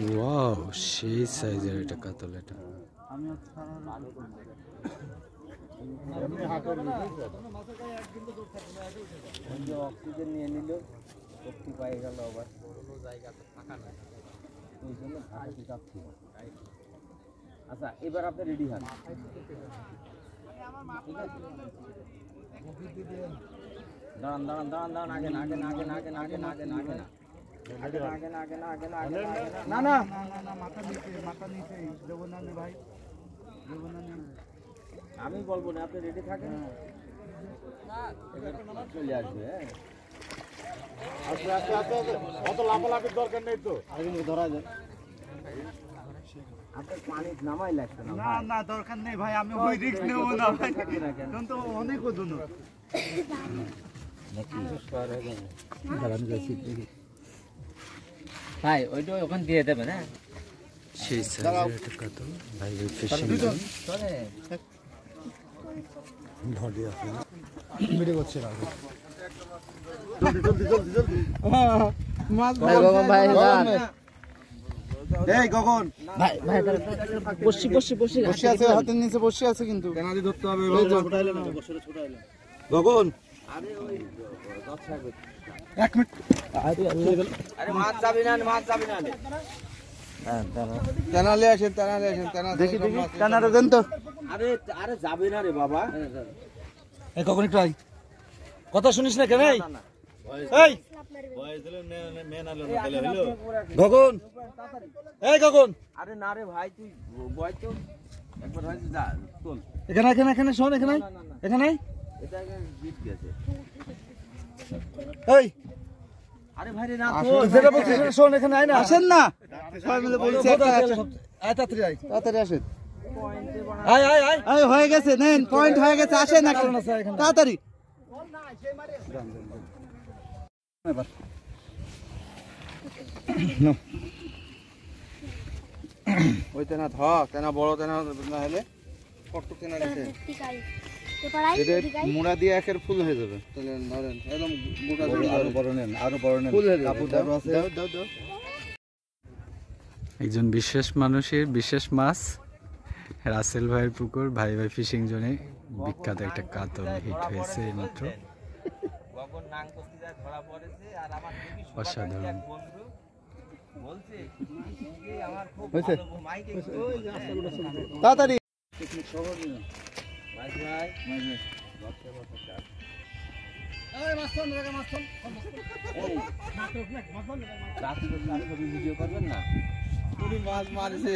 Wow, সেই সাইজের এটা কাতল। এটা অক্সিজেন নিয়ে নিল, শক্তি পাই গেল, আবার কোনো জায়গা তো ফাঁকা নাই, ওই জন্য ফাঁকাতে চাচ্ছি। আচ্ছা, এবার আপনি রেডি হন, ঠিক আছে? দাঁড়ান দাঁড়ান দাঁড়ান দাঁড়ান, আগে না আগে না আগে না আগে না আগে না আগে না আগে না আগে না আগে না আগে না আগে না আগে না না না, মাথা নিচে দেবো না ভাই, দেবো না। আমি বলবো না, আপনি রেডি থাকেন, চলে আসবে। হ্যাঁ, আচ্ছা আচ্ছা আচ্ছা, অত লাফালাফির দরকার নেই তো, আগে ধরা যায়। আপনার পানি নামাই লাগছে না। না না, দরকার নেই ভাই, আমি ওই রিস্ক নেব না ভাই, কারণ তো অনেক ওজন। ভাই ওইটা ওখানে দিয়ে দেবেন। হ্যাঁ, সেই সাইজের এটা কাতল ভাই, ফিশিং ধরে আছে মেরে করছে না। জলদি জলদি জলদি মাছ ভাই, গগন ভাই, এই গগন ভাই ভাই, বসি বসি বসি বসে আছে, হাতের নিচে বসে আছে, কিন্তু কেনালি ধরতে হবে। ছোটাইলে না, বসে ছোটাইলে গগন। আরে ওই 10 সেকেন্ড, 1 মিনিট। আরে মাছ যাবে না, মাছ যাবে না। হ্যাঁ, তেনালে আসেন, তেনালে আসেন, তেনা দেখি দেখি, তেনারে দেন তো। আরে আরে যাবে না রে বাবা। এই কখন একটু আই, কথা শুনিস না কেন? এই ভয়েস দিলে মেন আলো না, তাহলে হলো গগন। এই গগন, আরে না রে ভাই, তুই বয় তো একবার, হয় যা চল। এখানে এখানে এখানে শোন, এখানে এখানে, এটা জিত গেছে। এই আরে ভাই রে, না তো যেটা বলছিস সেটা শোন, এখানে আয় না, আসেন না সবাই মিলে বলছি, একটা আয়, তাড়াতাড়ি আয়, তাড়াতাড়ি আসেন। আয় আয় আয় আয়, হয়ে গেছে, নেন পয়েন্ট হয়ে গেছে, আসেন না তাড়াতাড়ি। ওই তেনা ধ, তেনা বড় তেনা না হলে কত তেনা গেছে, মুড়া দিয়ে একের ফুল হয়ে যাবে। তাহলে ধরেন একদম মোটা দিয়ে আরো বড় নেন, আরো বড় নেন, ফুল হয়ে যাবে। দাও দাও দাও। একজন বিশেষ মানুষের বিশেষ মাছ, রাসেল ভাইয়ের পুকুর ভাই ভাই ফিশিং জোনে বিখ্যাত একটা কাতল হিট হয়েছে এইমাত্র। অসাধারণ তাড়াতাড়ি। ভিডিও করবেন না, মাছ মারছে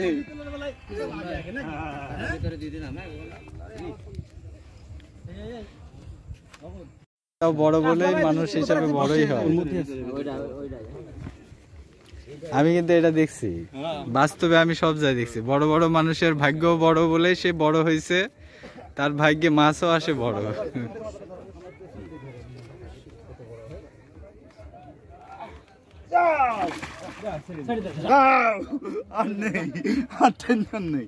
বড় বলে মানুষ হিসাবে বড়ই হয়। আমি কিন্তু এটা দেখছি বাস্তবে, আমি সব জায়গায় দেখছি, বড় বড় মানুষের ভাগ্য বড় বলে সে বড় হয়েছে, তার ভাগ্যে মাছও আসে বড়। আর নেই, আর টেনশন নেই।